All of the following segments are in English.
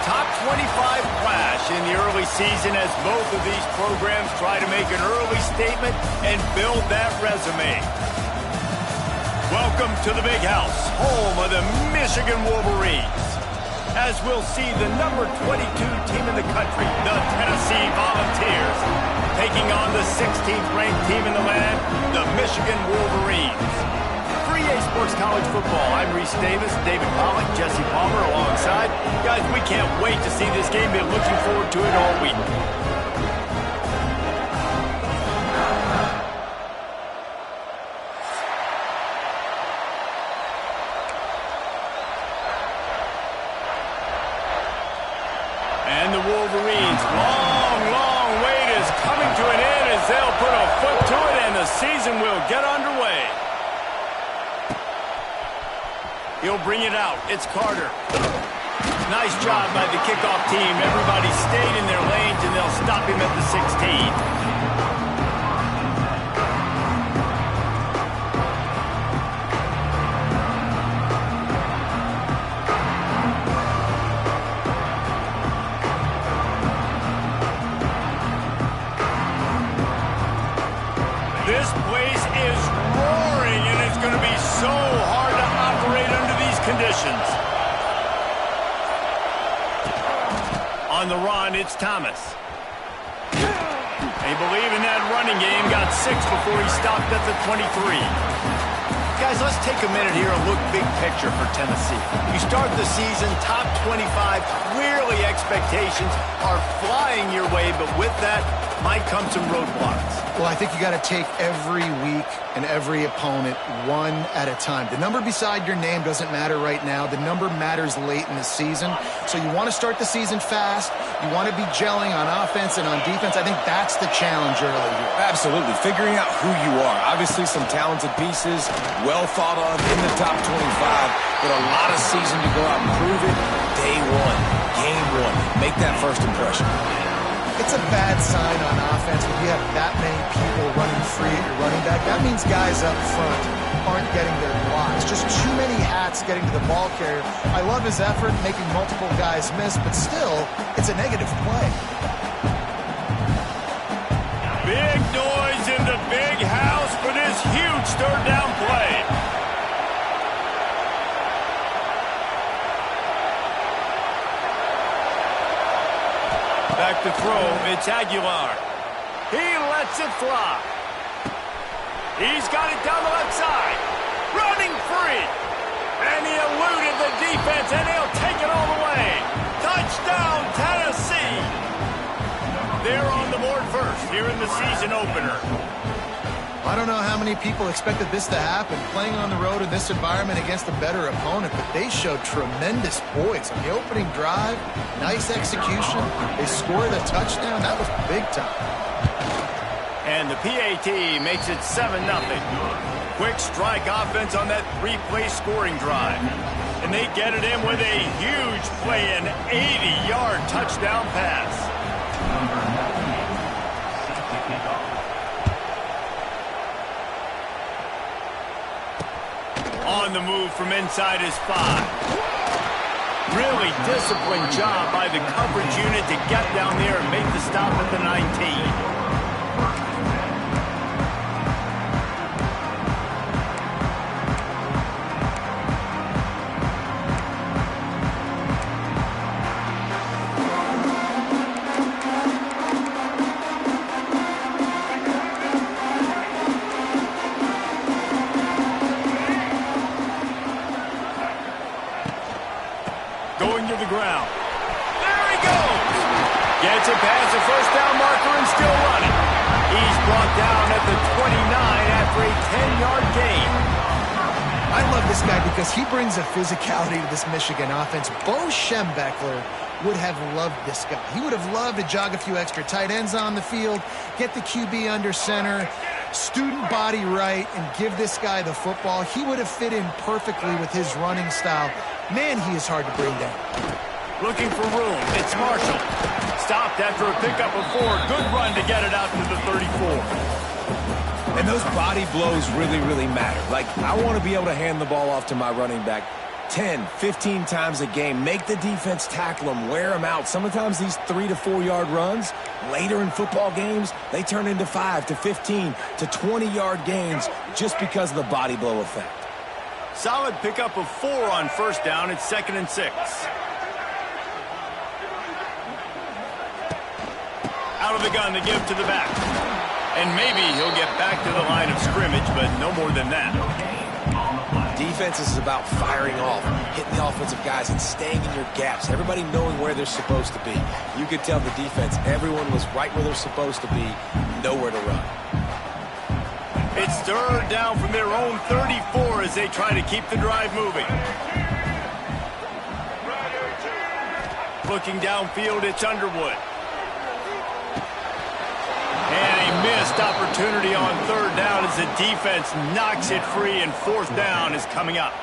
top 25 clash in the early season as both of these programs try to make an early statement and build that resume. Welcome to the Big House, home of the Michigan Wolverines. As we'll see the number 22 team in the country, the Tennessee Volunteers, taking on the 16th ranked team in the land, the Michigan Wolverines. For EA Sports College Football, I'm Reese Davis, David Pollack, Jesse Palmer alongside. Guys, we can't wait to see this game. Been looking forward to it all week. And the Wolverines' long wait is coming to an end as they'll put a foot to it and the season will get underway. He'll bring it out. It's Carter. Nice job by the kickoff team. Everybody stayed in their lanes, and they'll stop him at the 16. This place is roaring, and it's going to be so hard to operate under these conditions. On the run, it's Thomas. They believe in that running game. Got 6 before he stopped at the 23. Guys, let's take a minute here and look big picture for Tennessee. You start the season top 25. Clearly expectations are flying your way, but with that might come some roadblocks. Well, I think you got to take every week and every opponent one at a time. The number beside your name doesn't matter right now. The number matters late in the season. So you want to start the season fast. You want to be gelling on offense and on defense. I think that's the challenge early here. Absolutely. Figuring out who you are. Obviously some talented pieces, well thought of in the top 25, but a lot of season to go out and prove it. Day one, game one. Make that first impression. It's a bad sign on offense when you have that many people running free at your running back. That means guys up front aren't getting their blocks. Just too many hats getting to the ball carrier. I love his effort making multiple guys miss, but still, it's a negative play. Big noise in the Big House for this huge third down play. Back to throw, it's Aguilar. He lets it fly. He's got it down the left side. Running free. And he eluded the defense, and he'll take it all the way. Touchdown, Tennessee. They're on the board first here in the season opener. I don't know how many people expected this to happen, playing on the road in this environment against a better opponent, but they showed tremendous poise on the opening drive. Nice execution. They scored a touchdown. That was big time. And the PAT makes it 7-0. Quick strike offense on that 3-play scoring drive. And they get it in with a huge play, an 80-yard touchdown pass. On the move from inside his 5. Really disciplined job by the coverage unit to get down there and make the stop at the 19. Going to the ground. There he goes. Gets it past the first down marker and still running. He's brought down at the 29 after a 10-yard gain. I love this guy because he brings a physicality to this Michigan offense. Bo Schembechler would have loved this guy. He would have loved to jog a few extra tight ends on the field, get the QB under center, student body right, and give this guy the football. He would have fit in perfectly with his running style. Man, he is hard to bring down. Looking for room. It's Marshall. Stopped after a pickup of 4. Good run to get it out to the 34. And those body blows really, really matter. Like, I want to be able to hand the ball off to my running back 10, 15 times a game. Make the defense tackle them, wear them out. Sometimes these 3 to 4 yard runs, later in football games, they turn into 5 to 15 to 20-yard gains just because of the body blow effect. Solid pickup of 4 on first down. It's 2nd and 6. Out of the gun to give to the back. And maybe he'll get back to the line of scrimmage, but no more than that. Defense is about firing off, hitting the offensive guys, and staying in your gaps. Everybody knowing where they're supposed to be. You could tell the defense, everyone was right where they're supposed to be, nowhere to run. It's 3rd down from their own 34 as they try to keep the drive moving. Looking downfield, it's Underwood. And a missed opportunity on 3rd down as the defense knocks it free, and 4th down is coming up.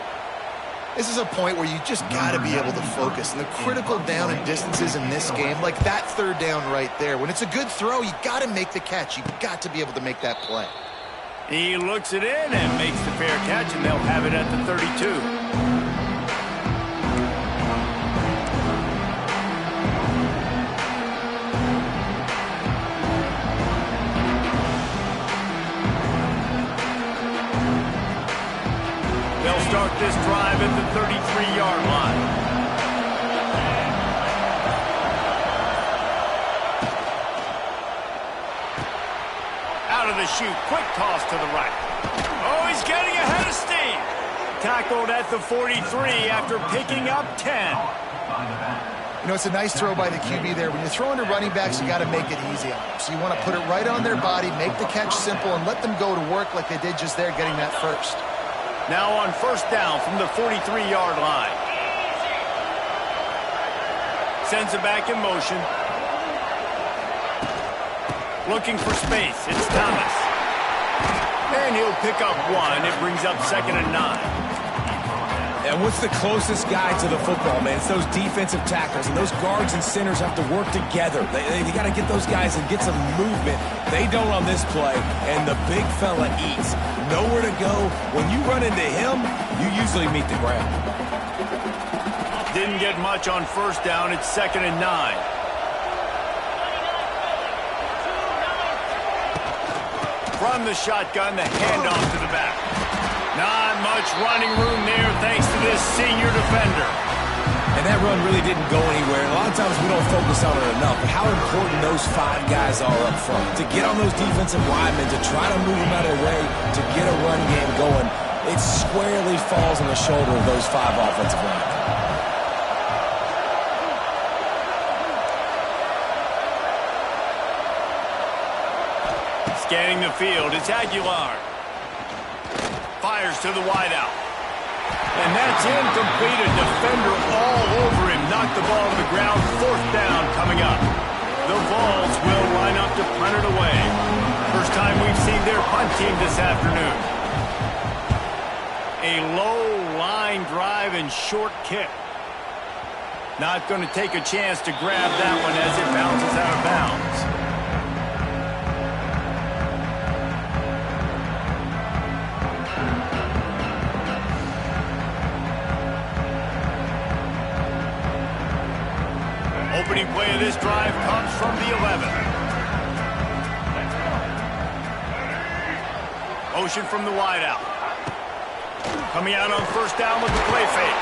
This is a point where you just got to be able to focus. And the critical down and distances in this game, like that 3rd down right there, when it's a good throw, you got to make the catch. You've got to be able to make that play. He looks it in and makes the fair catch, and they'll have it at the 32. They'll start this drive at the 33-yard line. Out of the chute, quick toss to the right. Oh, he's getting ahead of steam. Tackled at the 43 after picking up 10. You know, it's a nice throw by the QB there. When you're throwing to running backs, you got to make it easy on them. So you want to put it right on their body, make the catch simple, and let them go to work like they did just there, getting that first. Now on first down from the 43-yard line. Sends it back in motion. Looking for space. It's Thomas. And he'll pick up 1. It brings up 2nd and 9. And what's the closest guy to the football, man? It's those defensive tackles, and those guards and centers have to work together. They got to get those guys and get some movement. They don't on this play, and the big fella eats. Nowhere to go. When you run into him, you usually meet the ground. Didn't get much on first down. It's 2nd and 9. From the shotgun, the handoff to the back. Not much running room there thanks to this senior defender. And that run really didn't go anywhere. A lot of times we don't focus on it enough, but how important those 5 guys are up front. To get on those defensive linemen, to try to move them out of the way, to get a run game going, it squarely falls on the shoulder of those 5 offensive linemen. Scanning the field, it's Aguilar. Fires to the wideout. And that's incomplete. A defender all over him. Knocked the ball to the ground. 4th down coming up. The Vols will line up to punt it away. First time we've seen their punt team this afternoon. A low line drive and short kick. Not going to take a chance to grab that one as it bounces out of bounds. Opening play of this drive comes from the 11. Motion from the wideout. Coming out on first down with the play fake.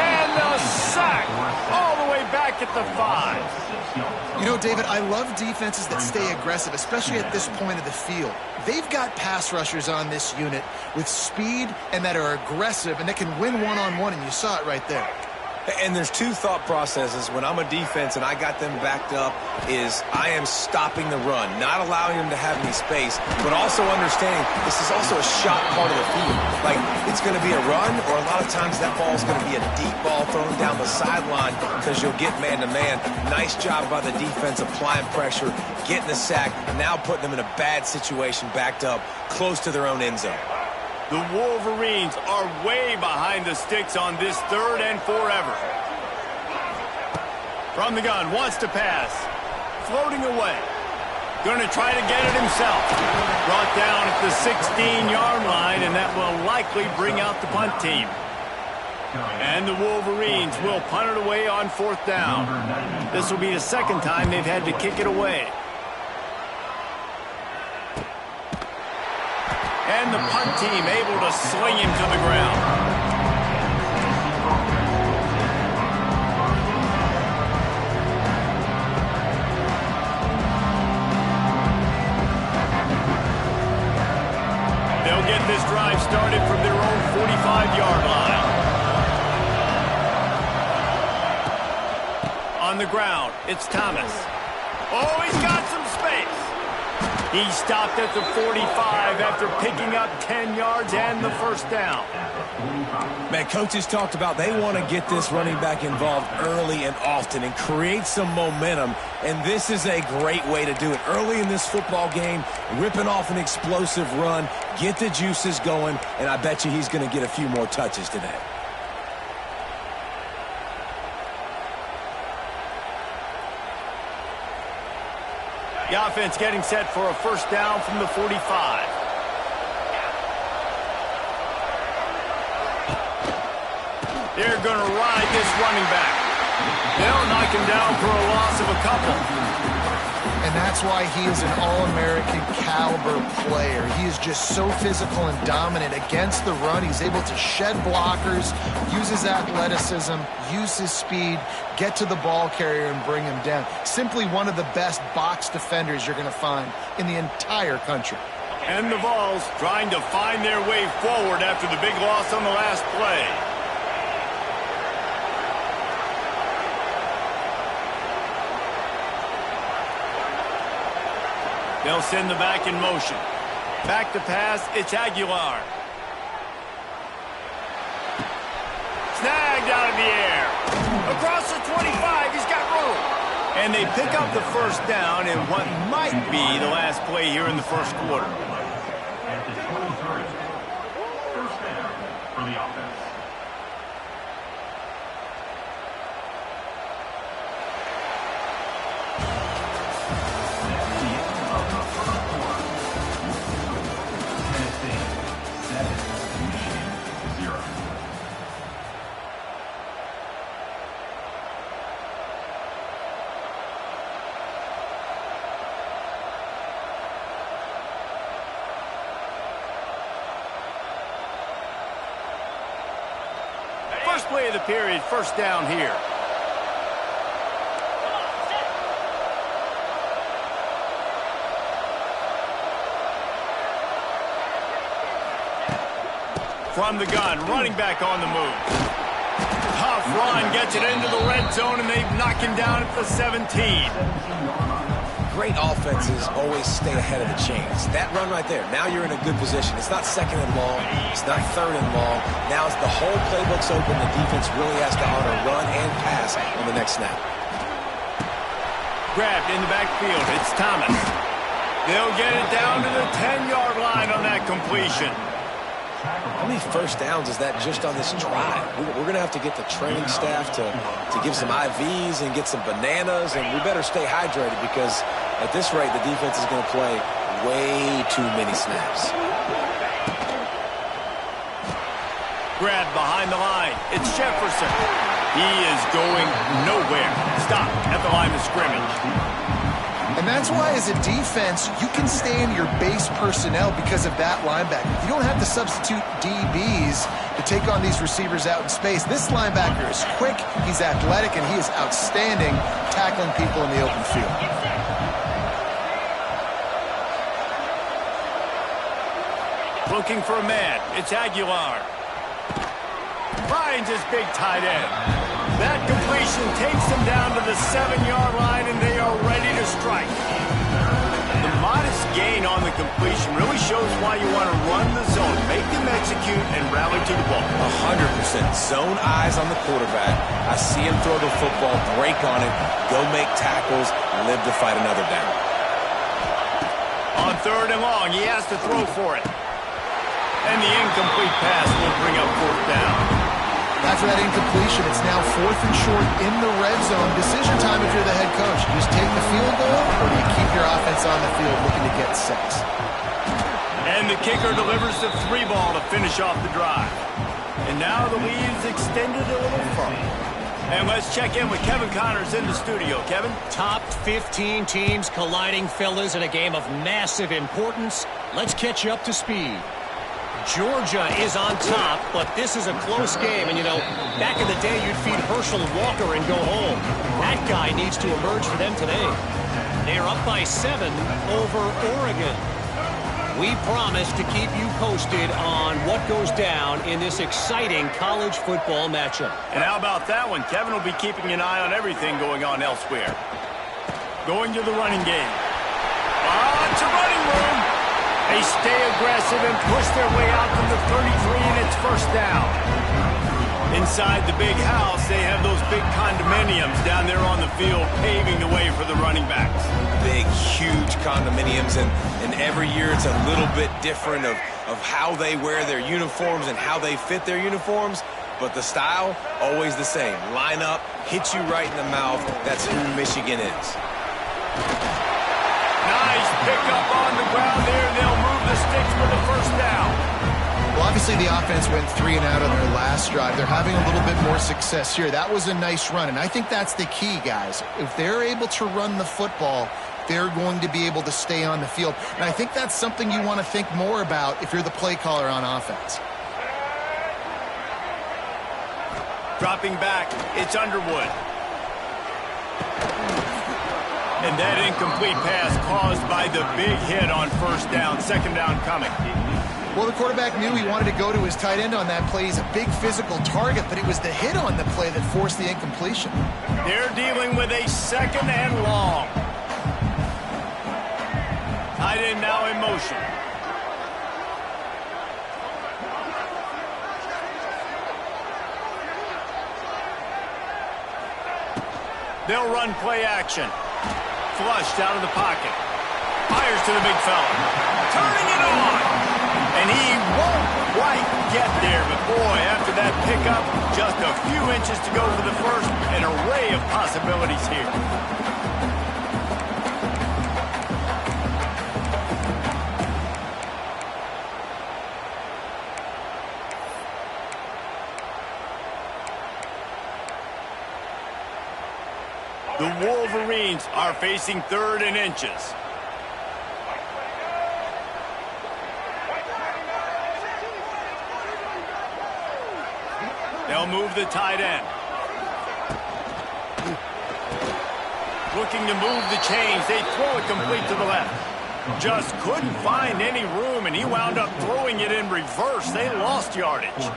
And the sack all the way back at the 5. You know, David, I love defenses that stay aggressive, especially at this point of the field. They've got pass rushers on this unit with speed and that are aggressive and that can win one-on-one, and you saw it right there. And there's 2 thought processes when I'm a defense and I got them backed up is I am stopping the run, not allowing them to have any space, but also understanding this is also a shot part of the field. Like, it's going to be a run, or a lot of times that ball is going to be a deep ball thrown down the sideline because you'll get man-to-man. Nice job by the defense applying pressure, getting the sack, now putting them in a bad situation backed up close to their own end zone. The Wolverines are way behind the sticks on this 3rd and forever. From the gun, wants to pass. Floating away. Going to try to get it himself. Brought down at the 16-yard line, and that will likely bring out the punt team. And the Wolverines will punt it away on 4th down. This will be the second time they've had to kick it away. And the punt team able to sling him to the ground. They'll get this drive started from their own 45-yard line. On the ground, it's Thomas. Oh, he's got some space. He stopped at the 45 after picking up 10 yards and the first down. Man, coaches talked about they want to get this running back involved early and often and create some momentum, and this is a great way to do it. Early in this football game, ripping off an explosive run, get the juices going, and I bet you he's going to get a few more touches today. The offense getting set for a first down from the 45. They're going to ride this running back. They'll knock him down for a loss of a couple. And that's why he is an All-American caliber player. He is just so physical and dominant against the run. He's able to shed blockers, use his athleticism, use his speed, get to the ball carrier and bring him down. Simply one of the best box defenders you're going to find in the entire country. And the Vols trying to find their way forward after the big loss on the last play. They'll send the back in motion. Back to pass, it's Aguilar. Snagged out of the air. Across the 25, he's got room. And they pick up the first down in what might be the last play here in the first quarter. At the 23, first down for the offense. First play of the period, first down here. From the gun, running back on the move. Tough run, gets it into the red zone, and they knock him down at the 17. Great offenses always stay ahead of the chains. That run right there, now you're in a good position. It's not second and long. It's not third and long. Now it's the whole playbook's open. The defense really has to honor run and pass on the next snap. Grabbed in the backfield. It's Thomas. They'll get it down to the 10-yard line on that completion. How many first downs is that just on this drive? We're going to have to get the training staff to give some IVs and get some bananas, and we better stay hydrated because at this rate, the defense is going to play way too many snaps. Grabbed behind the line. It's Jefferson. He is going nowhere. Stop at the line of scrimmage. And that's why, as a defense, you can stay in your base personnel because of that linebacker. You don't have to substitute DBs to take on these receivers out in space. This linebacker is quick, he's athletic, and he is outstanding tackling people in the open field. Looking for a man. It's Aguilar. Finds his big tight end. That completion takes them down to the 7-yard line, and they are ready to strike. The modest gain on the completion really shows why you want to run the zone, make them execute, and rally to the ball. 100%. Zone eyes on the quarterback. I see him throw the football, break on it, go make tackles, live to fight another down. On third and long, he has to throw for it. And the incomplete pass will bring up fourth down. After that incompletion, it's now 4th and short in the red zone. Decision time if you're the head coach. You just take the field goal, or do you keep your offense on the field looking to get 6? And the kicker delivers the 3 ball to finish off the drive. And now the lead's extended a little further. And let's check in with Kevin Connors in the studio. Kevin? Top 15 teams colliding, fellas, in a game of massive importance. Let's catch you up to speed. Georgia is on top, but this is a close game. And, you know, back in the day, you'd feed Herschel Walker and go home. That guy needs to emerge for them today. They're up by 7 over Oregon. We promise to keep you posted on what goes down in this exciting college football matchup. And how about that one? Kevin will be keeping an eye on everything going on elsewhere. Going to the running game. It's a running room. They stay aggressive and push their way out to the 33, and it's first down. Inside the big house, they have those big condominiums down there on the field paving the way for the running backs. Big, huge condominiums, and every year it's a little bit different of how they wear their uniforms and how they fit their uniforms, but the style, always the same. Line up, hit you right in the mouth. That's who Michigan is. Nice pickup on the ground there. They'll move the sticks for the first down. Well, obviously the offense went 3 and out on their last drive. They're having a little bit more success here. That was a nice run, and I think that's the key, guys. If they're able to run the football, they're going to be able to stay on the field. And I think that's something you want to think more about if you're the play caller on offense. Dropping back, it's Underwood. And that incomplete pass caused by the big hit on first down. Second down coming. Well, the quarterback knew he wanted to go to his tight end on that play. He's a big physical target, but it was the hit on the play that forced the incompletion. They're dealing with a second and long. Tight end now in motion. They'll run play action. Flushed out of the pocket. Fires to the big fella. Turning it on. And he won't quite get there. But, boy, after that pickup, just a few inches to go for the first. An array of possibilities here. The Wolverines are facing 3rd and inches. They'll move the tight end. Looking to move the chains. They throw it complete to the left. Just couldn't find any room, and he wound up throwing it in reverse. They lost yardage.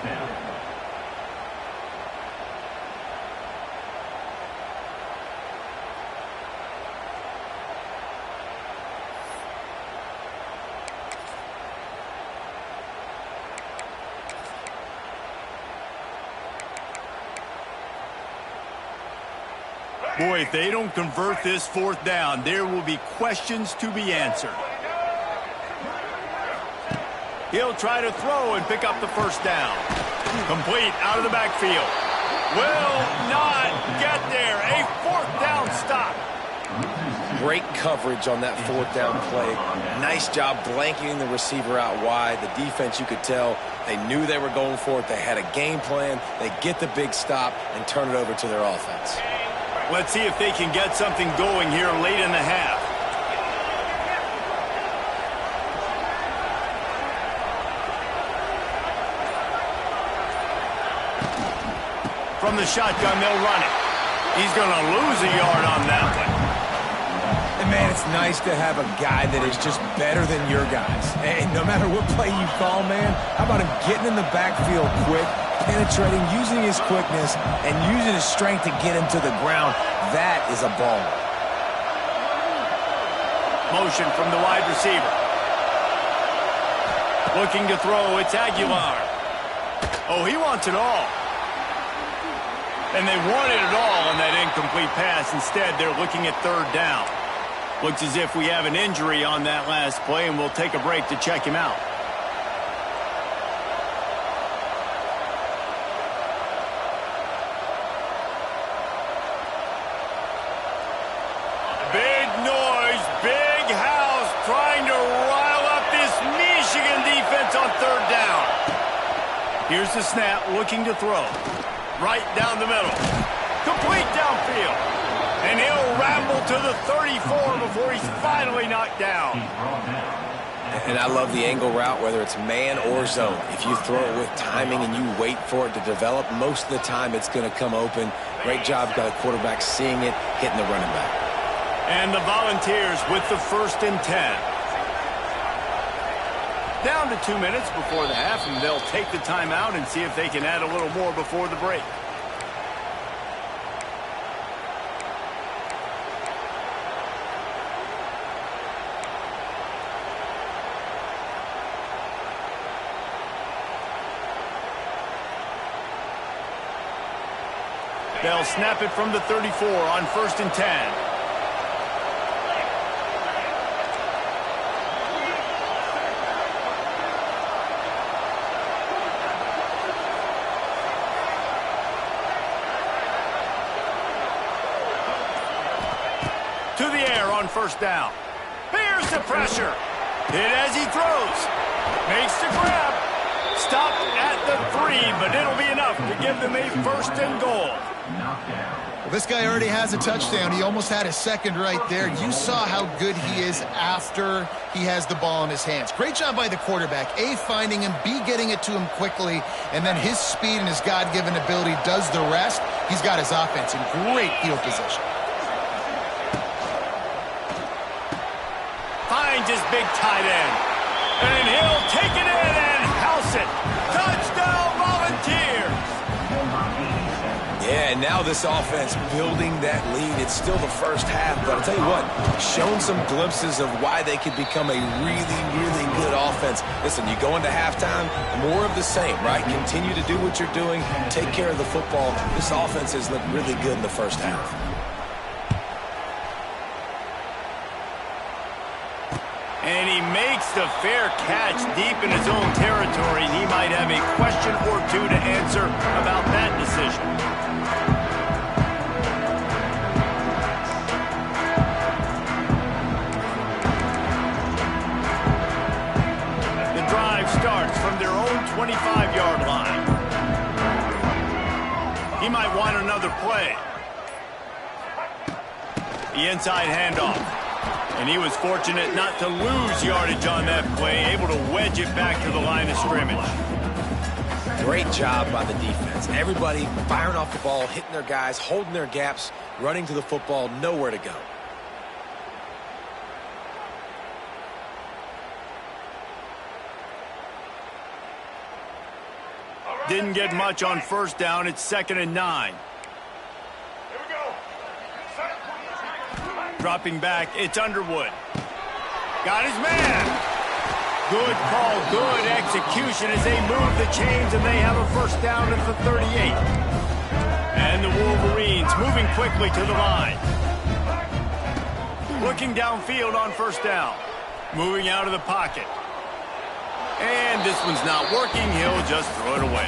Boy, if they don't convert this 4th down, there will be questions to be answered. He'll try to throw and pick up the first down. Complete out of the backfield. Will not get there. A 4th down stop. Great coverage on that 4th down play. Nice job blanketing the receiver out wide. The defense, you could tell, they knew they were going for it. They had a game plan. They get the big stop and turn it over to their offense. Let's see if they can get something going here late in the half. From the shotgun, they'll run it. He's going to lose a yard on that one. And, man, it's nice to have a guy that is just better than your guys. And no matter what play you call, man, how about him getting in the backfield quick, penetrating, using his quickness, and using his strength to get him to the ground? That is a ball. Motion from the wide receiver. Looking to throw, it's Aguilar. Oh, he wants it all. And they wanted it all on that incomplete pass. Instead, they're looking at 3rd down. Looks as if we have an injury on that last play, and we'll take a break to check him out. Big noise, big house, trying to rile up this Michigan defense on 3rd down. Here's the snap, looking to throw. Right down the middle. Complete downfield. And he'll ramble to the 34 before he's finally knocked down. And I love the angle route, whether it's man or zone. If you throw it with timing and you wait for it to develop, most of the time it's going to come open. Great job by the quarterback seeing it, hitting the running back. And the Volunteers with the 1st and 10. Down to 2 minutes before the half, and they'll take the timeout and see if they can add a little more before the break. They'll snap it from the 34 on 1st and 10. To the air on 1st down. Here's the pressure. Hit as he throws. Makes the grab. Stopped at the 3, but it'll be enough to give them a 1st and goal. Well, this guy already has a touchdown. He almost had his 2nd right there. You saw how good he is after he has the ball in his hands. Great job by the quarterback. A, finding him, B, getting it to him quickly, and then his speed and his God-given ability does the rest. He's got his offense in great field position. Finds his big tight end. And he'll take it in and house it. Touchdown, Volunteers! Yeah, and now this offense building that lead. It's still the 1st half, but I'll tell you what, shown some glimpses of why they could become a really, really good offense. Listen, you go into halftime, more of the same, right? Continue to do what you're doing, take care of the football. This offense has looked really good in the 1st half. And he makes the fair catch deep in his own territory. He might have a question or two to answer about that decision. The drive starts from their own 25-yard line. He might want another play. The inside handoff. And he was fortunate not to lose yardage on that play, able to wedge it back to the line of scrimmage. Great job by the defense. Everybody firing off the ball, hitting their guys, holding their gaps, running to the football, nowhere to go. Didn't get much on 1st down. It's 2nd and 9. Dropping back, it's Underwood. Got his man. Good call, good execution as they move the chains, and they have a 1st down at the 38. And the Wolverines moving quickly to the line. Looking downfield on 1st down. Moving out of the pocket. And this one's not working. He'll just throw it away.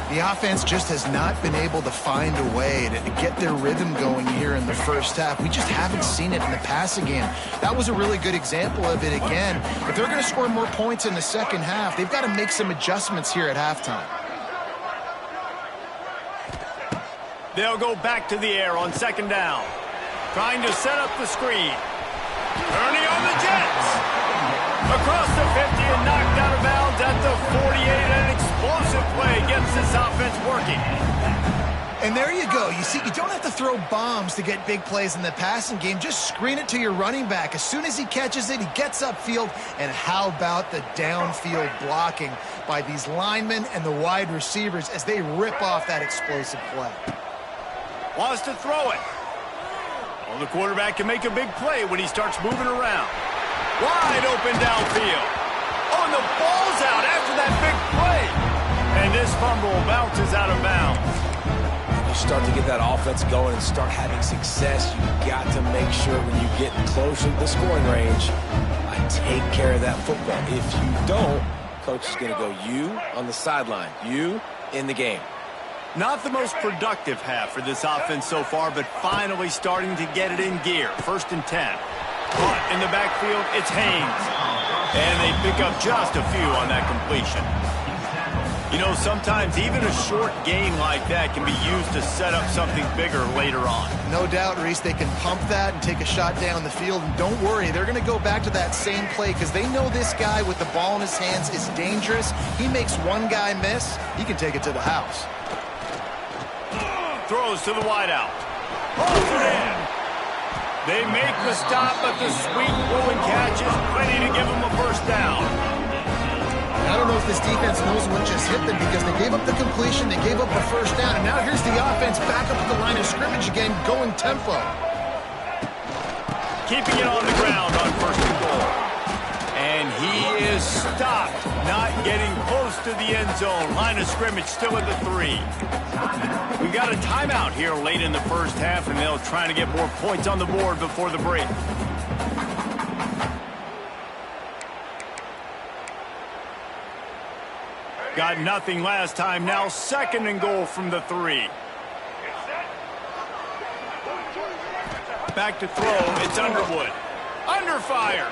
The offense just has not been able to find a way to get their rhythm going here in the 1st half. We just haven't seen it in the passing game. That was a really good example of it again. If they're going to score more points in the 2nd half, they've got to make some adjustments here at halftime. They'll go back to the air on 2nd down. Trying to set up the screen. Turning on the Jets. Across the 50 and knocked out of bounds at the 48. An explosive play gets this offense working. And there you go. You see, you don't have to throw bombs to get big plays in the passing game. Just screen it to your running back. As soon as he catches it, he gets upfield. And how about the downfield blocking by these linemen and the wide receivers as they rip off that explosive play? Wants to throw it. Well, the quarterback can make a big play when he starts moving around. Wide open downfield. Oh, and the ball's out after that big play. And this fumble bounces out of bounds. You start to get that offense going and start having success, you got to make sure when you get closer to the scoring range, I take care of that football. If you don't, coach is going to go you on the sideline, you in the game. Not the most productive half for this offense so far, but finally starting to get it in gear. 1st and 10. Caught in the backfield, it's Haynes. And they pick up just a few on that completion. You know, sometimes even a short gain like that can be used to set up something bigger later on. No doubt, Reese, they can pump that and take a shot down the field. And don't worry, they're going to go back to that same play because they know this guy with the ball in his hands is dangerous. He makes one guy miss, he can take it to the house. Throws to the wideout. Holds it in. They make the stop, but the sweet throwing catch is plenty to give them a first down. I don't know if this defense knows what just hit them because they gave up the completion, they gave up a first down, and now here's the offense back up at the line of scrimmage again, going tempo. Keeping it on the ground on first and goal. And he is stopped, not getting close to the end zone. Line of scrimmage still at the 3. We got a timeout here late in the first half, and they'll try to get more points on the board before the break. Got nothing last time. Now second and goal from the 3. Back to throw. It's Underwood. Under fire.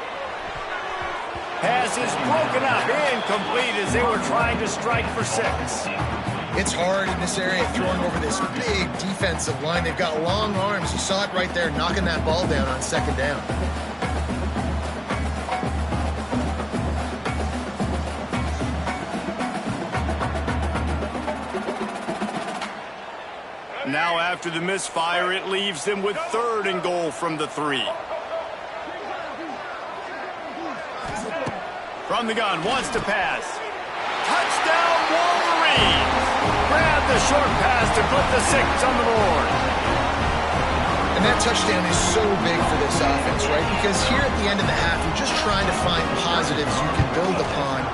Pass is broken up. Incomplete as they were trying to strike for 6. It's hard in this area throwing over this big defensive line. They've got long arms. You saw it right there, knocking that ball down on second down. Now after the misfire, it leaves them with third and goal from the 3. From the gun, wants to pass. Touchdown, Wolverines! Grab the short pass to put the 6 on the board. And that touchdown is so big for this offense, right? Because here at the end of the half, you're just trying to find positives you can build upon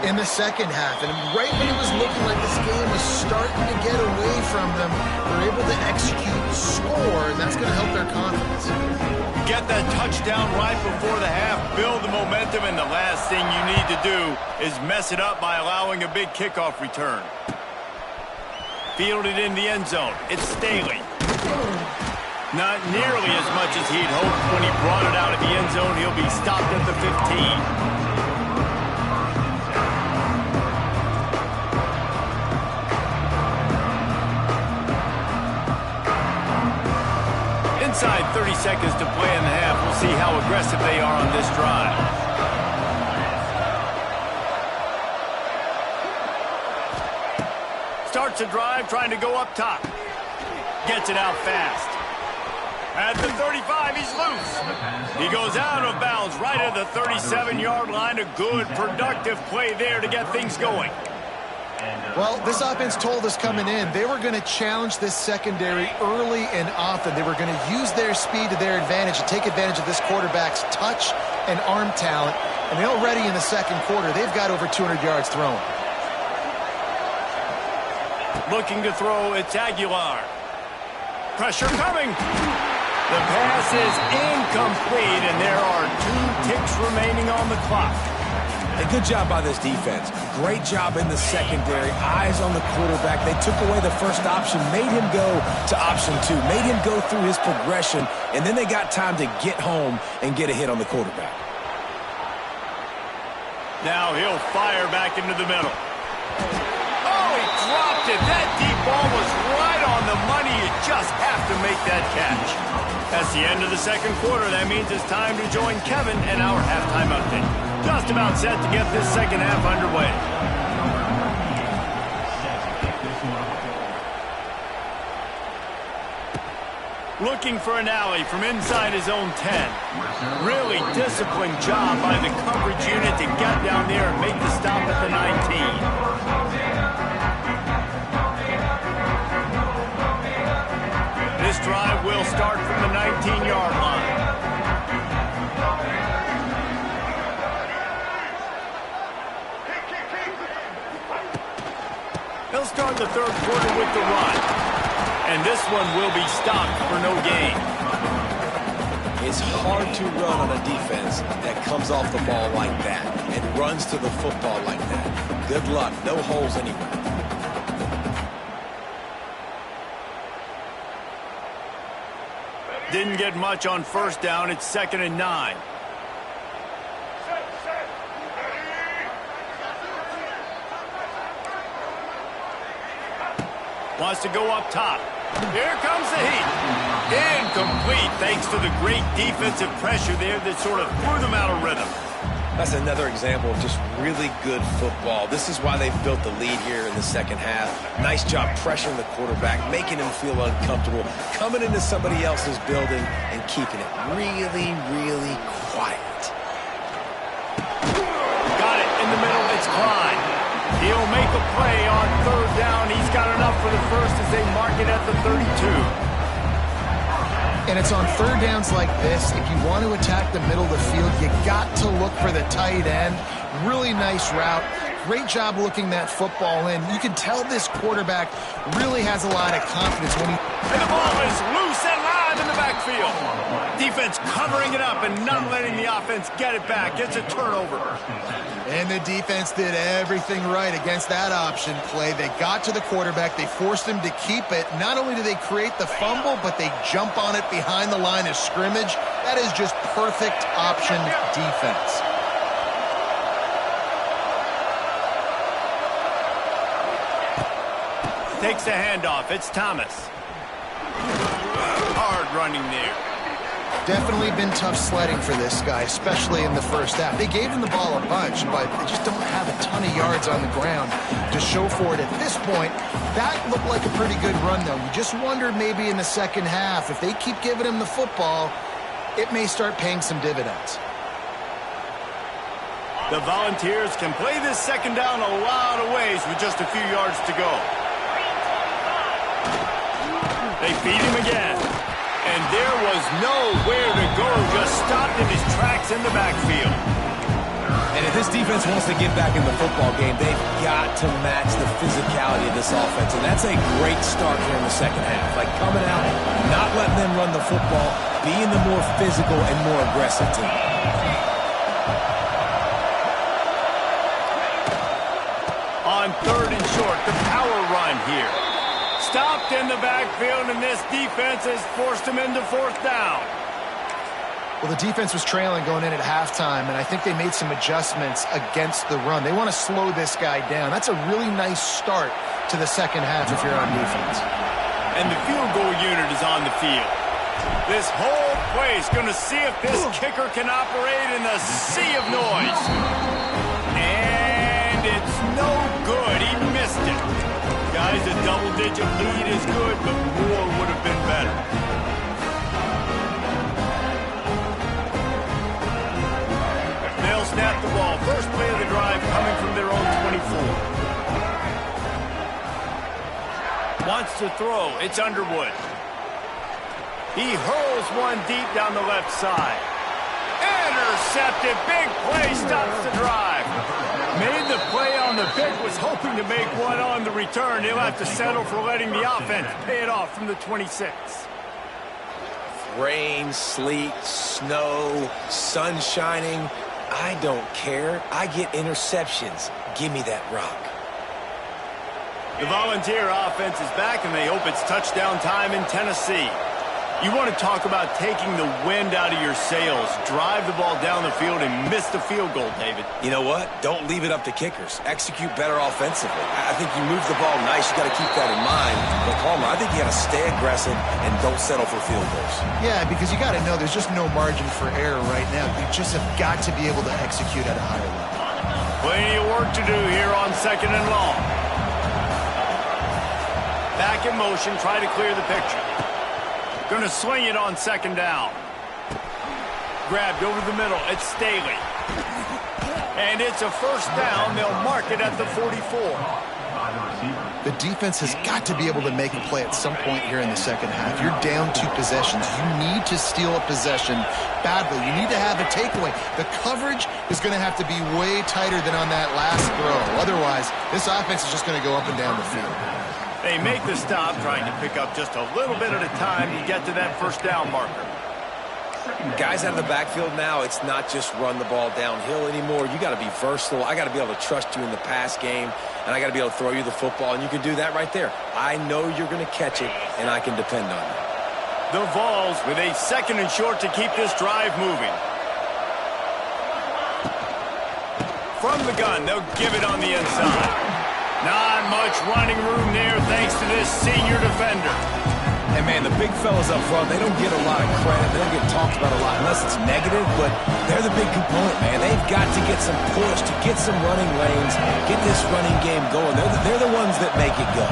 in the second half. And right when it was looking like this game was starting to get away from them, they're able to execute, score, and that's going to help their confidence. Get that touchdown right before the half, build the momentum, and the last thing you need to do is mess it up by allowing a big kickoff return. Fielded in the end zone. It's Staley. Not nearly as much as he'd hoped when he brought it out of the end zone. He'll be stopped at the 15. Inside 30 seconds to play in the half. We'll see how aggressive they are on this drive. Starts a drive trying to go up top. Gets it out fast. At the 35, he's loose. He goes out of bounds right at the 37-yard line. A good, productive play there to get things going. Well, this offense told us coming in they were going to challenge this secondary early and often. They were going to use their speed to their advantage and take advantage of this quarterback's touch and arm talent. And already in the second quarter, they've got over 200 yards thrown. Looking to throw, it's Aguilar. Pressure coming. The pass is incomplete, and there are 2 ticks remaining on the clock. A good job by this defense. Great job in the secondary. Eyes on the quarterback. They took away the first option, made him go to option 2, made him go through his progression, and then they got time to get home and get a hit on the quarterback. Now he'll fire back into the middle. Oh, he dropped it. That deep ball was right on the money. You just have to make that catch. That's the end of the second quarter. That means it's time to join Kevin and our halftime update. Just about set to get this second half underway. Looking for an alley from inside his own 10. Really disciplined job by the coverage unit to get down there and make the stop at the 19. This drive will start from the 19-yard line. He'll start the third quarter with the run. And this one will be stopped for no gain. It's hard to run on a defense that comes off the ball like that and runs to the football like that. Good luck. No holes anywhere. Didn't get much on first down. It's 2nd and 9. Wants to go up top. Here comes the heat. Incomplete thanks to the great defensive pressure there that sort of threw them out of rhythm. That's another example of just really good football. This is why they've built the lead here in the second half. Nice job pressuring the quarterback, making him feel uncomfortable, coming into somebody else's building and keeping it really, really quiet. Got it in the middle. It's Clyde. He'll make a play on third down. He's got enough for the first as they mark it at the 32. And it's on third downs like this. If you want to attack the middle of the field, you got to look for the tight end. Really nice route. Great job looking that football in. You can tell this quarterback really has a lot of confidence when he... And the ball is loose and live in the backfield. Defense covering it up and not letting the offense get it back. It's a turnover. And the defense did everything right against that option play. They got to the quarterback. They forced him to keep it. Not only do they create the fumble, but they jump on it behind the line of scrimmage. That is just perfect option defense. Takes the handoff. It's Thomas. Hard running there. Definitely been tough sledding for this guy, especially in the first half. They gave him the ball a bunch, but they just don't have a ton of yards on the ground to show for it at this point. That looked like a pretty good run, though. You just wondered maybe in the second half, if they keep giving him the football, it may start paying some dividends. The Volunteers can play this second down a lot of ways with just a few yards to go. They feed him again. And there was nowhere to go, just stopped in his tracks in the backfield. And if this defense wants to get back in the football game, they've got to match the physicality of this offense. And that's a great start here in the second half. Like coming out, not letting them run the football, being the more physical and more aggressive team. On third and short, the power run here. Stopped in the backfield, and this defense has forced him into fourth down. Well, the defense was trailing going in at halftime, and I think they made some adjustments against the run. They want to slow this guy down. That's a really nice start to the second half if you're on defense. And the field goal unit is on the field. This whole place going to see if this kicker can operate in the sea of noise. And it's no good. He missed it. Guys, a double-digit lead is good, but more would have been better. They'll snap the ball. First play of the drive coming from their own 24. Wants to throw. It's Underwood. He hurls one deep down the left side. Intercepted. Big play stops the drive. Made the play on the pick, was hoping to make one on the return. He'll have to settle for letting the offense pay it off from the 26. Rain, sleet, snow, sun shining. I don't care. I get interceptions. Give me that rock. The Volunteer offense is back, and they hope it's touchdown time in Tennessee. You want to talk about taking the wind out of your sails. Drive the ball down the field and miss the field goal, David. You know what? Don't leave it up to kickers. Execute better offensively. I think you move the ball nice. You got to keep that in mind. But Palmer, I think you got to stay aggressive and don't settle for field goals. Yeah, because you got to know there's just no margin for error right now. You just have got to be able to execute at a higher level. Plenty of work to do here on second and long. Back in motion, try to clear the picture. Going to swing it on second down. Grabbed over the middle. It's Staley. And it's a first down. They'll mark it at the 44. The defense has got to be able to make a play at some point here in the second half. You're down 2 possessions. You need to steal a possession badly. You need to have a takeaway. The coverage is going to have to be way tighter than on that last throw. Otherwise, this offense is just going to go up and down the field. They make the stop, trying to pick up just a little bit at a time to get to that first down marker. Guys out of the backfield now, it's not just run the ball downhill anymore. You got to be versatile. I got to be able to trust you in the pass game, and I got to be able to throw you the football, and you can do that right there. I know you're going to catch it, and I can depend on it. The Vols with a second and short to keep this drive moving. From the gun, they'll give it on the inside. Not much running room there thanks to this senior defender. And, man, the big fellas up front, they don't get a lot of credit. They don't get talked about a lot unless it's negative, but they're the big component, man. They've got to get some push, to get some running lanes, get this running game going. They're the ones that make it go.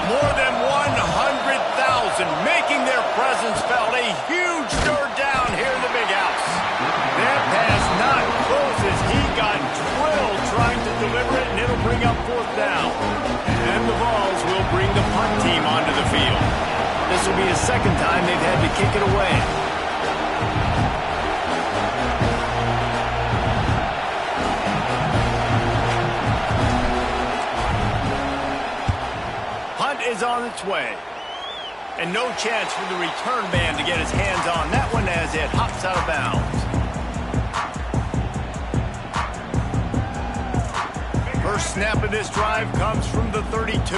More than 100,000 making their presence felt. A huge third down here in the big house. That pass not close as he got drilled trying to deliver it, and it'll bring up fourth down. And the Vols will bring the punt team onto the field. This will be the second time they've had to kick it away. Punt is on its way. And no chance for the return man to get his hands on that one as it hops out of bounds. First snap of this drive comes from the 32.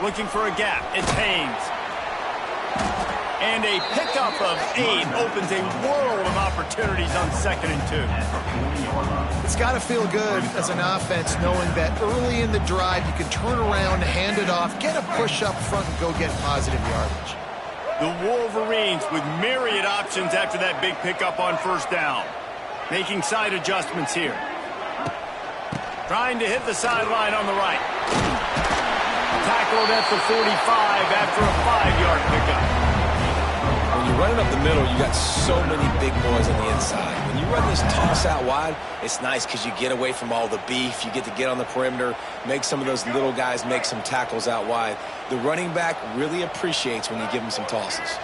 Looking for a gap. It's Haynes. And a pickup of 8 opens a world of opportunities on 2nd and 2. It's got to feel good as an offense knowing that early in the drive you can turn around, hand it off, get a push up front, and go get positive yardage. The Wolverines with myriad options after that big pickup on first down. Making side adjustments here. Trying to hit the sideline on the right. Tackled at the 45 after a 5-yard pickup. When you're running up the middle, you got so many big boys on the inside. When you run this toss out wide, it's nice because you get away from all the beef. You get to get on the perimeter, make some of those little guys make some tackles out wide. The running back really appreciates when you give him some tosses.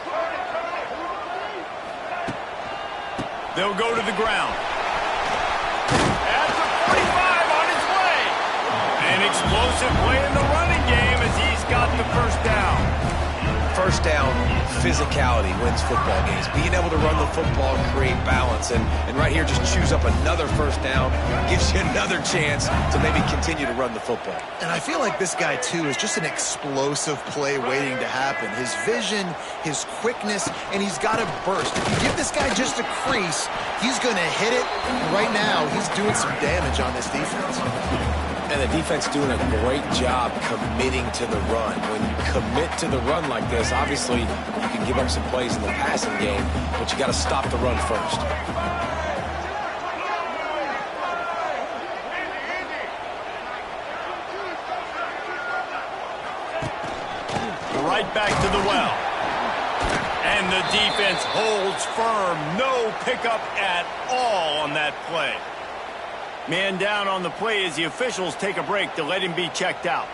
They'll go to the ground. At the 45 on his way. An explosive play in the running game as he's got the first down. First down, physicality wins football games. Being able to run the football and create balance. And right here, just choose up another first down. Gives you another chance to maybe continue to run the football. And I feel like this guy, too, is just an explosive play waiting to happen. His vision, his quickness, and he's got a burst. If you give this guy just a crease, he's going to hit it. Right now, he's doing some damage on this defense. And the defense doing a great job committing to the run. When you commit to the run like this, obviously you can give up some plays in the passing game, but you got to stop the run first. Right back to the well. And the defense holds firm. No pickup at all on that play. Man down on the play as the officials take a break to let him be checked out.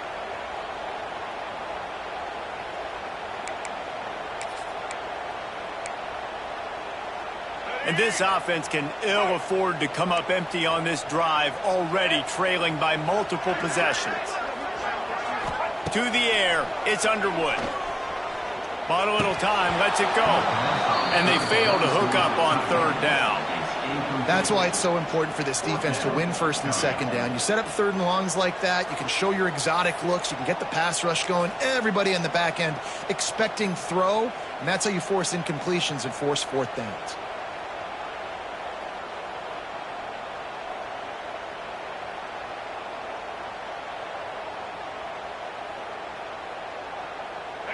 And this offense can ill afford to come up empty on this drive, already trailing by multiple possessions. To the air, it's Underwood. Bought a little time, lets it go. And they fail to hook up on third down. That's why it's so important for this defense to win first and second down. You set up third and longs like that, you can show your exotic looks, you can get the pass rush going, everybody on the back end expecting throw, and that's how you force incompletions and force fourth downs.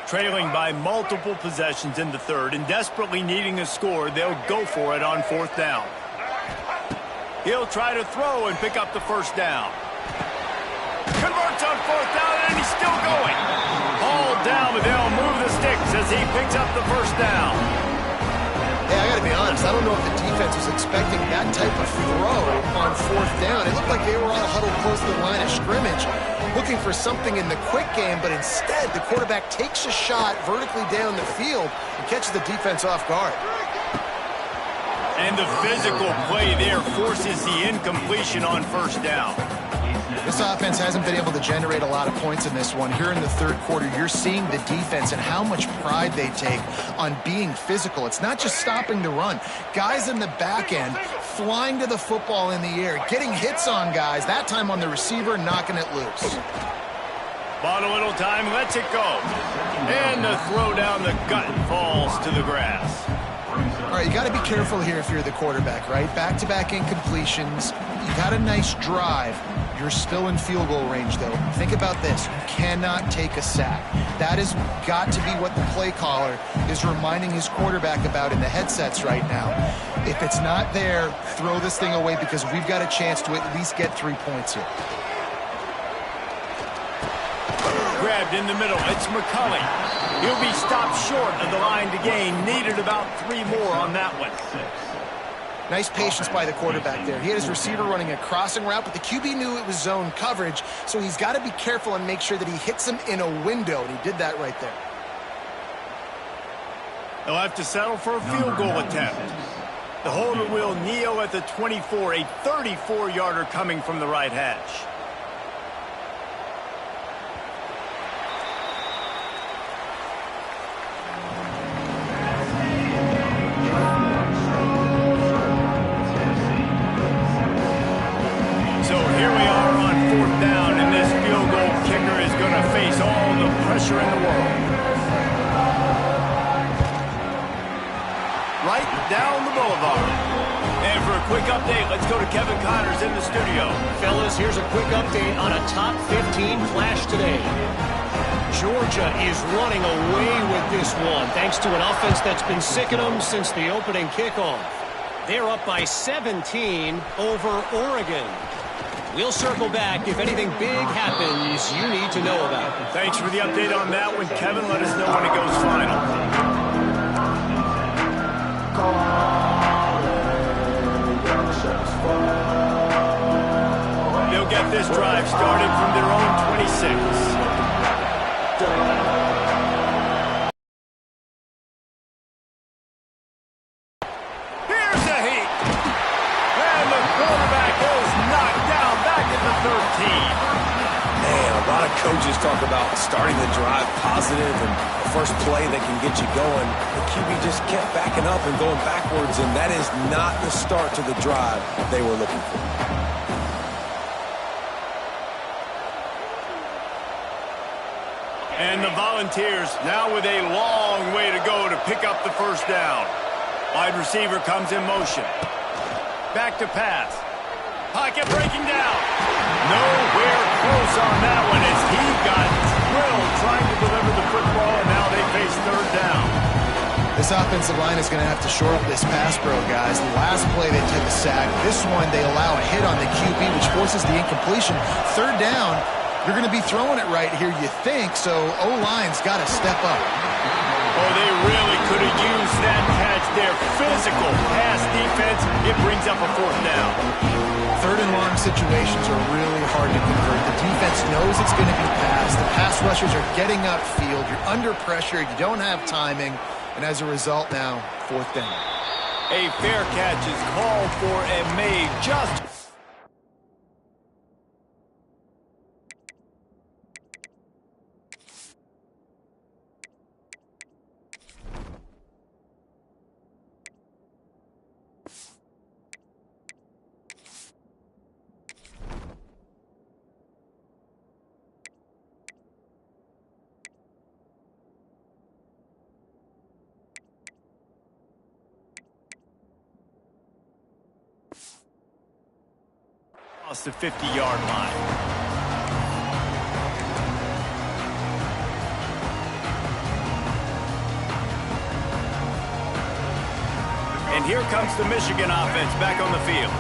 Trailing by multiple possessions in the third and desperately needing a score, they'll go for it on fourth down. He'll try to throw and pick up the first down. Converts on fourth down, and he's still going. Ball down, but they'll move the sticks as he picks up the first down. Hey, I got to be honest, I don't know if the defense was expecting that type of throw on fourth down. It looked like they were all huddled close to the line of scrimmage, looking for something in the quick game, but instead the quarterback takes a shot vertically down the field and catches the defense off guard. And the physical play there forces the incompletion on first down. This offense hasn't been able to generate a lot of points in this one. Here in the third quarter, you're seeing the defense and how much pride they take on being physical. It's not just stopping the run. Guys in the back end flying to the football in the air, getting hits on guys, that time on the receiver, knocking it loose. Bought a little time, lets it go. And the throw down the gut falls to the grass. All right, you got to be careful here if you're the quarterback, right? Back-to-back incompletions. You got a nice drive. You're still in field goal range, though. Think about this. You cannot take a sack. That has got to be what the play caller is reminding his quarterback about in the headsets right now. If it's not there, throw this thing away because we've got a chance to at least get 3 points here. Grabbed in the middle. It's McCulley. He'll be stopped short of the line to gain. Needed about 3 more on that one. Nice patience by the quarterback there. He had his receiver running a crossing route, but the QB knew it was zone coverage, so he's got to be careful and make sure that he hits him in a window, and he did that right there. They'll have to settle for a field goal attempt. The holder will kneel at the 24, a 34-yarder coming from the right hash. In the world. Right down the boulevard. And for a quick update, let's go to Kevin Connors in the studio. Fellas, here's a quick update on a top 15 flash today. Georgia is running away with this one thanks to an offense that's been sicking them since the opening kickoff. They're up by 17 over Oregon. We'll circle back if anything big happens you need to know about. Thanks for the update on that one, Kevin. Let us know when it goes final. They'll get this drive started from their own 26. Here's a heat. And the quarterback is knocked down back at the 13. Man, a lot of coaches talk about starting the drive positive and the first play that can get you going. The QB just kept backing up and going backwards, and that is not the start to the drive they were looking for. And the Volunteers now with a long way to go to pick up the first down. Wide receiver comes in motion. Back to pass. Pocket breaking down. Nowhere close on that one as he got drilled trying to deliver the football, and now they face third down. This offensive line is going to have to shore up this pass pro, guys. The last play they took a sack. This one they allow a hit on the QB, which forces the incompletion. Third down, you're going to be throwing it right here, you think, so O-line's got to step up. Oh, they really could have used that catch there. Physical pass defense. It brings up a fourth down. Third and long situations are really hard to convert. The defense knows it's going to be passed. The pass rushers are getting upfield. You're under pressure. You don't have timing. And as a result now, fourth down. A fair catch is called for and made just... the 50-yard line. And here comes the Michigan offense back on the field.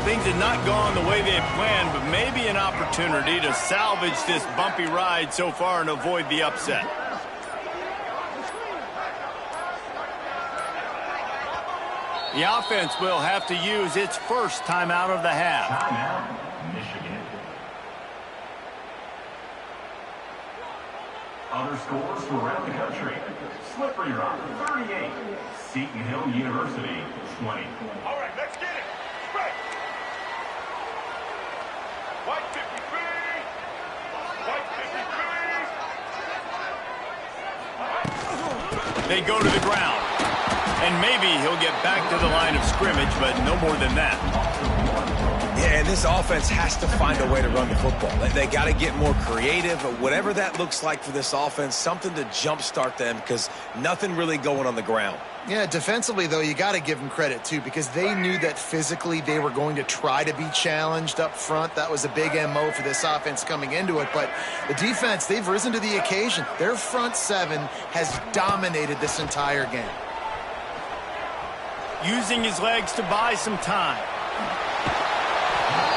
Things had not gone the way they had planned, but maybe an opportunity to salvage this bumpy ride so far and avoid the upset. The offense will have to use its first timeout of the half. Timeout, Michigan. Other scores from around the country. Slippery Rock, 38. Seton Hill University, 20. All right, let's get it. Right. White 53. White 53. They go to the ground. And maybe he'll get back to the line of scrimmage, but no more than that. Yeah, And this offense has to find a way to run the football. They got to get more creative, whatever that looks like for this offense, something to jumpstart them because nothing really going on the ground. Yeah, defensively, though, you got to give them credit, too, because they knew that physically they were going to try to be challenged up front. That was a big MO for this offense coming into it. But the defense, they've risen to the occasion. Their front seven has dominated this entire game. Using his legs to buy some time.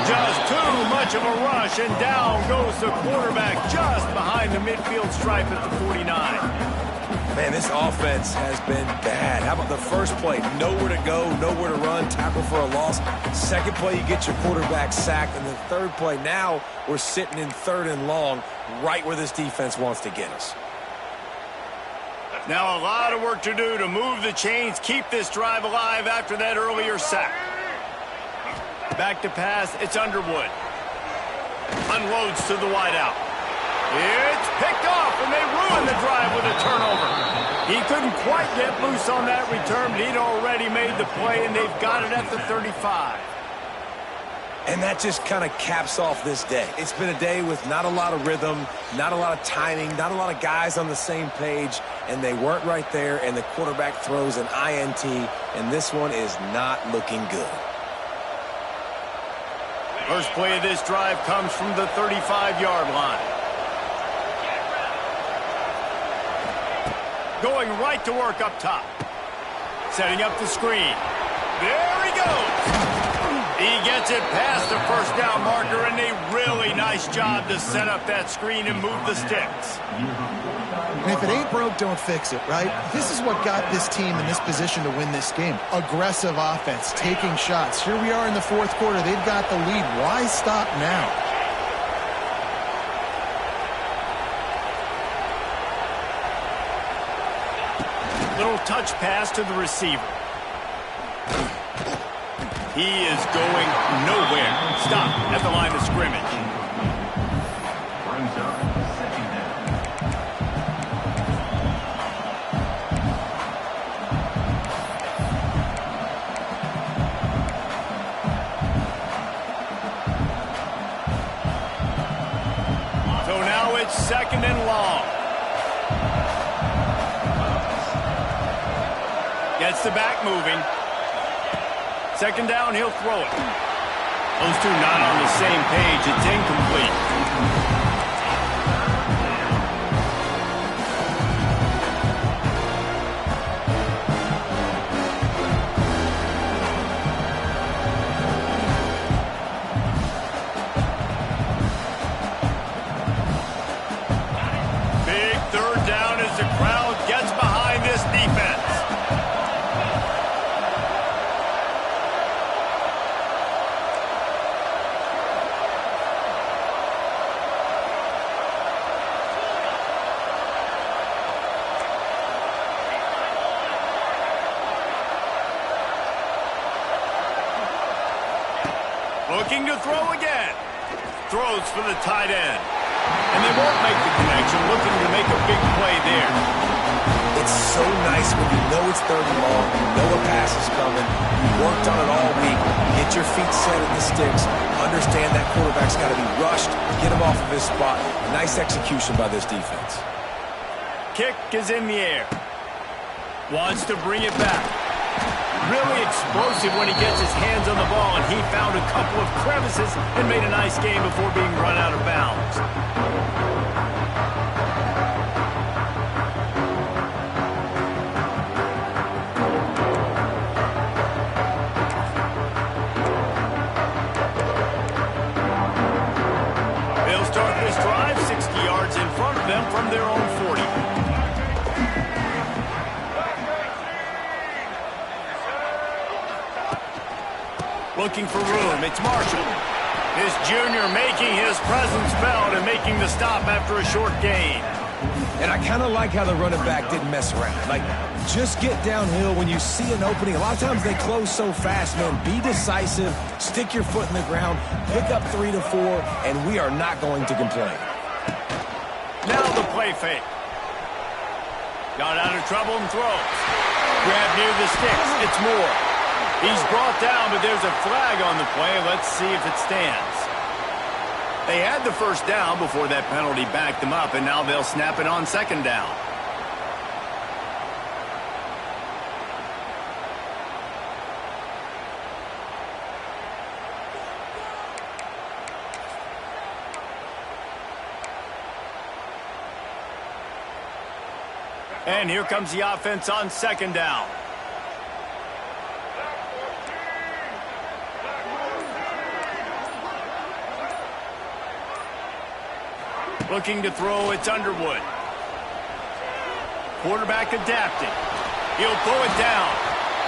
Just too much of a rush, and down goes the quarterback just behind the midfield stripe at the 49. Man, this offense has been bad. How about the first play? Nowhere to go, nowhere to run, tackle for a loss. Second play, you get your quarterback sacked. And the third play, now we're sitting in 3rd and long, right where this defense wants to get us. Now a lot of work to do to move the chains, keep this drive alive after that earlier sack. Back to pass, it's Underwood. Unloads to the wideout. It's picked off, and they ruin the drive with a turnover. He couldn't quite get loose on that return, but he'd already made the play, and they've got it at the 35. And that just kind of caps off this day. It's been a day with not a lot of rhythm, not a lot of timing, not a lot of guys on the same page, and they weren't right there, and the quarterback throws an INT, and this one is not looking good. First play of this drive comes from the 35-yard line. Going right to work up top. Setting up the screen. There he goes. He gets it past the first down marker, and a really nice job to set up that screen and move the sticks. And if it ain't broke, don't fix it, right? This is what got this team in this position to win this game. Aggressive offense, taking shots. Here we are in the 4th quarter. They've got the lead. Why stop now? Little touch pass to the receiver. He is going nowhere. Stop at the line of scrimmage. Brings up 2nd down. So now it's 2nd and long. Gets the back moving. 2nd down, he'll throw it. Those two not on the same page. It's incomplete. Big 3rd down as the crowd gets behind this defense. Looking to throw again. Throws for the tight end. And they won't make the connection, looking to make a big play there. It's so nice when you know it's 3rd and long, you know a pass is coming, you worked on it all week, get your feet set at the sticks, understand that quarterback's got to be rushed, get him off of his spot. Nice execution by this defense. Kick is in the air. Wants to bring it back. Really explosive when he gets his hands on the ball, and he found a couple of crevices and made a nice game before being run out of bounds. They'll start this drive 60 yards in front of them from their own 40. Looking for room, it's Marshall. This junior making his presence felt and making the stop after a short gain. And I kind of like how the running back didn't mess around. Like, just get downhill when you see an opening. A lot of times they close so fast, man. Be decisive, stick your foot in the ground, pick up 3 to 4, and we are not going to complain. Now the play fake. Got out of trouble and throws. Grab near the sticks, it's Moore. He's brought down, but there's a flag on the play. Let's see if it stands. They had the first down before that penalty backed them up, and now they'll snap it on second down. And here comes the offense on second down. Looking to throw, it's Underwood. Quarterback adapting. He'll pull it down.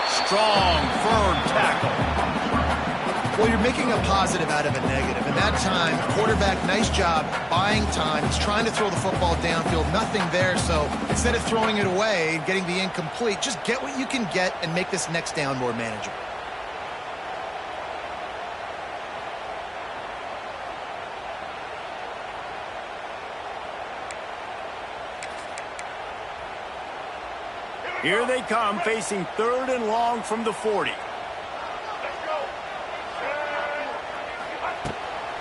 Strong, firm tackle. Well, you're making a positive out of a negative. And that time, quarterback, nice job buying time. He's trying to throw the football downfield. Nothing there, so instead of throwing it away, getting the incomplete, just get what you can get and make this next down more manageable. Here they come, facing third and long from the 40.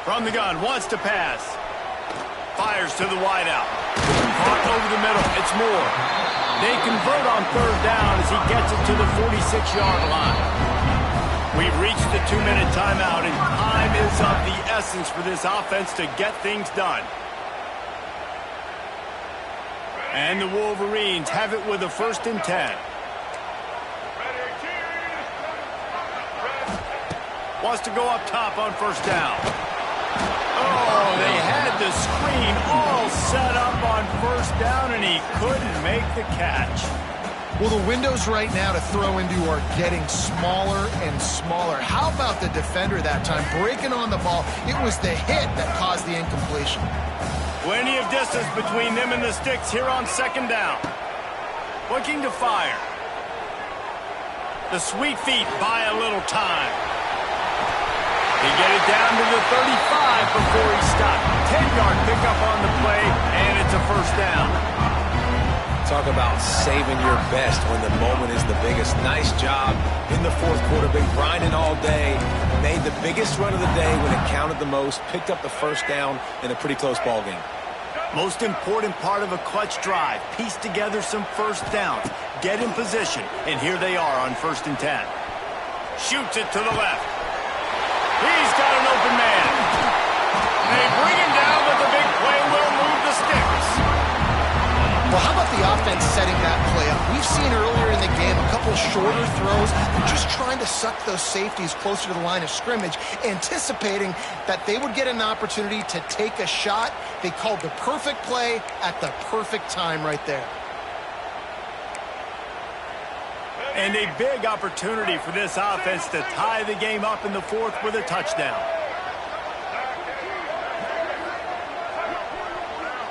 From the gun, wants to pass. Fires to the wideout. Caught over the middle, it's Moore. They convert on third down as he gets it to the 46-yard line. We've reached the 2-minute timeout, and time is of the essence for this offense to get things done. And the Wolverines have it with a 1st and 10. Wants to go up top on first down. Oh, they had the screen all set up on first down, and he couldn't make the catch. Well, the windows right now to throw into are getting smaller and smaller. How about the defender that time breaking on the ball? It was the hit that caused the incompletion. Plenty of distance between them and the sticks here on second down. Looking to fire. The sweet feet buy a little time. He get it down to the 35 before he stopped. 10-yard pickup on the play, and it's a first down. Talk about saving your best when the moment is the biggest. Nice job in the fourth quarter. Been grinding all day. Made the biggest run of the day when it counted the most. Picked up the first down in a pretty close ball game. Most important part of a clutch drive. Piece together some first downs. Get in position. And here they are on 1st and 10. Shoots it to the left. He's got an open man. They bring him down, but the big play will move the sticks. Well, how about the offense setting that play up? We've seen earlier in the game a couple shorter throws. They're just trying to suck those safeties closer to the line of scrimmage, anticipating that they would get an opportunity to take a shot. They called the perfect play at the perfect time right there. And a big opportunity for this offense to tie the game up in the fourth with a touchdown.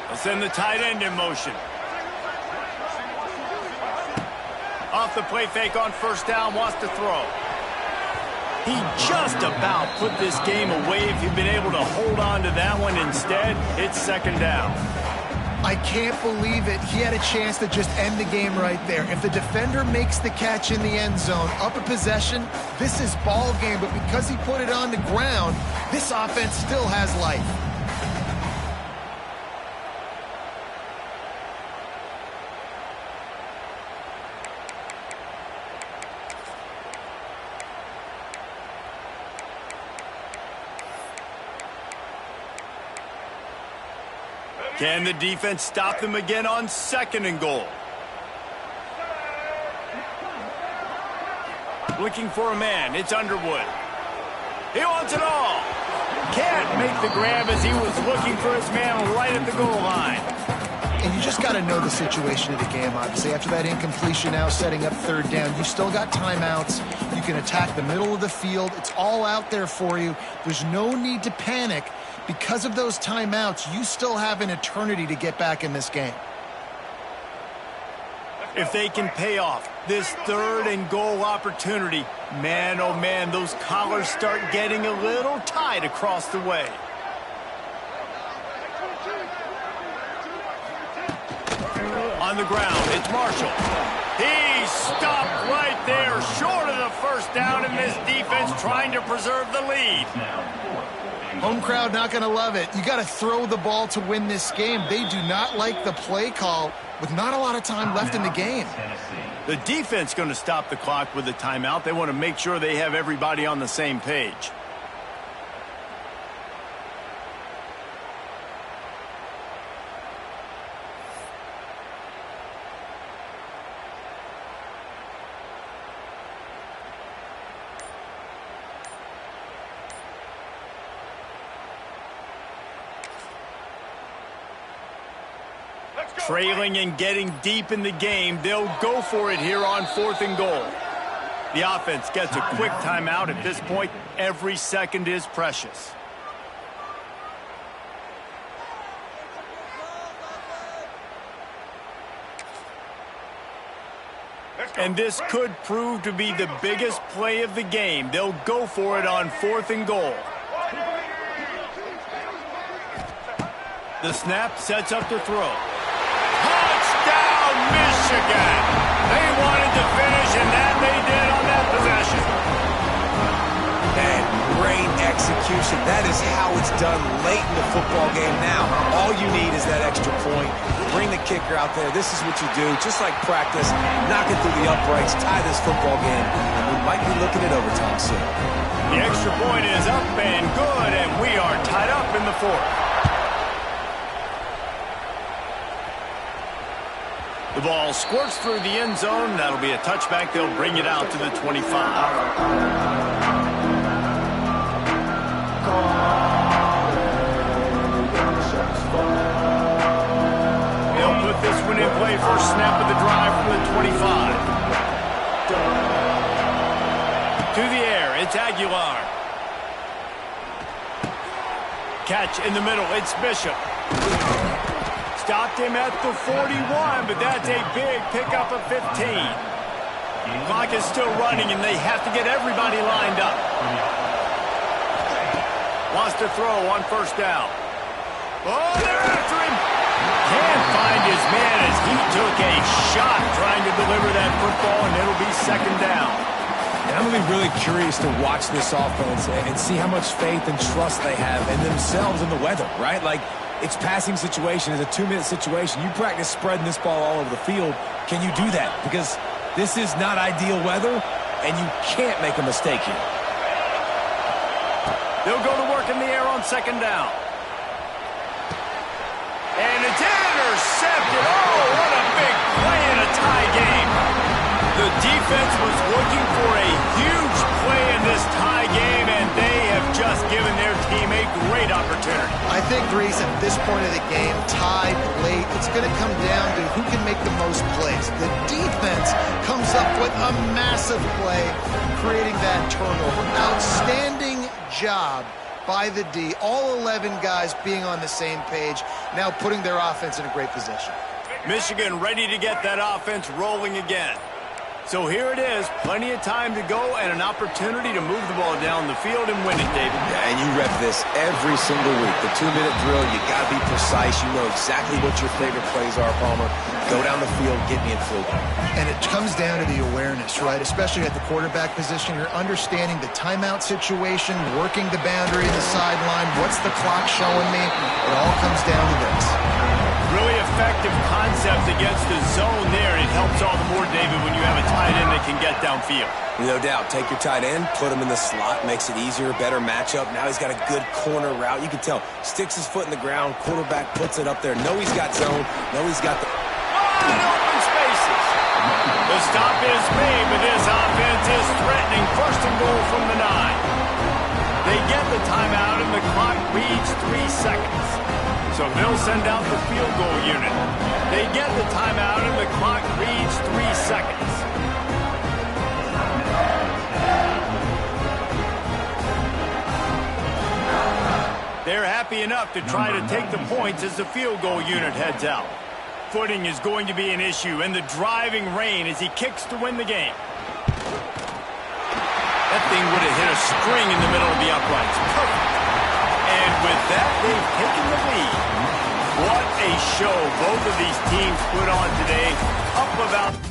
They'll send the tight end in motion. Off the play fake on first down, wants to throw. He just about put this game away if he'd been able to hold on to that one. Instead, it's second down. I can't believe it. He had a chance to just end the game right there. If the defender makes the catch in the end zone, up a possession, this is ball game. But because he put it on the ground, this offense still has life. Can the defense stop them again on 2nd and goal? Looking for a man. It's Underwood. He wants it all. Can't make the grab as he was looking for his man right at the goal line. And you just got to know the situation of the game, obviously. After that incompletion now setting up third down, you still got timeouts. You can attack the middle of the field. It's all out there for you. There's no need to panic. Because of those timeouts, you still have an eternity to get back in this game. If they can pay off this 3rd and goal opportunity, man, oh man, those collars start getting a little tight across the way. On the ground, it's Marshall. He stopped right there, short of the first down, and this defense trying to preserve the lead. Home crowd not going to love it. You got to throw the ball to win this game. They do not like the play call with not a lot of time left in the game. The defense going to stop the clock with a timeout. They want to make sure they have everybody on the same page. Trailing and getting deep in the game, they'll go for it here on 4th and goal. The offense gets a quick timeout. At this point, every second is precious. And this could prove to be the biggest play of the game. They'll go for it on 4th and goal. The snap sets up the throw. Touchdown, Michigan! They wanted to finish, and that they did on that possession. And great execution. That is how it's done late in the football game. Now, all you need is that extra point. Bring the kicker out there. This is what you do. Just like practice, knock it through the uprights, tie this football game, and we might be looking at overtime soon. The extra point is up and good, and we are tied up in the 4th. The ball squirts through the end zone. That'll be a touchback. They'll bring it out to the 25. They'll put this one in play for a snap of the drive from the 25. To the air, it's Aguilar. Catch in the middle, it's Bishop. Stopped him at the 41, but that's a big pickup of 15. Clock is still running, and they have to get everybody lined up. Wants to throw on 1st down. Oh, they're after him. Can't find his man as he took a shot trying to deliver that football, and it'll be 2nd down. And I'm going to be really curious to watch this offense and see how much faith and trust they have in themselves and the weather, right? Like, it's passing situation. It's a 2-minute situation. You practice spreading this ball all over the field. Can you do that? Because this is not ideal weather, and you can't make a mistake here. They'll go to work in the air on 2nd down. And it's intercepted. Oh, what a big play in a tie game. The defense was looking for a huge play in this tie game, and they have just given their team a great opportunity. I think, Reese, at this point of the game, tied late, it's going to come down to who can make the most plays. The defense comes up with a massive play, creating that turnover. Outstanding job by the D. All 11 guys being on the same page, now putting their offense in a great position. Michigan ready to get that offense rolling again. So here it is, plenty of time to go and an opportunity to move the ball down the field and win it, David. Yeah, and you rep this every single week. The 2-minute drill, you got to be precise. You know exactly what your favorite plays are, Palmer. Go down the field, get me in field. And it comes down to the awareness, right? Especially at the quarterback position. You're understanding the timeout situation, working the boundary, the sideline. What's the clock showing me? It all comes down to this. Really effective concept against the zone there. It helps all the more, David, when you have a tight end that can get downfield. No doubt. Take your tight end, put him in the slot, makes it easier, better matchup. Now he's got a good corner route. You can tell. Sticks his foot in the ground, quarterback puts it up there. Know he's got zone. Know he's got the... Open spaces. The stop is made, but this offense is threatening 1st and goal from the 9. They get the timeout, and the clock reads 3 seconds. So they'll send out the field goal unit. They get the timeout, and the clock reads 3 seconds. They're happy enough to try to take the points as the field goal unit heads out. Footing is going to be an issue, and the driving rain as he kicks to win the game. That thing would have hit a string in the middle of the uprights. Perfect. And with that, they've taken the lead. What a show both of these teams put on today. Up about...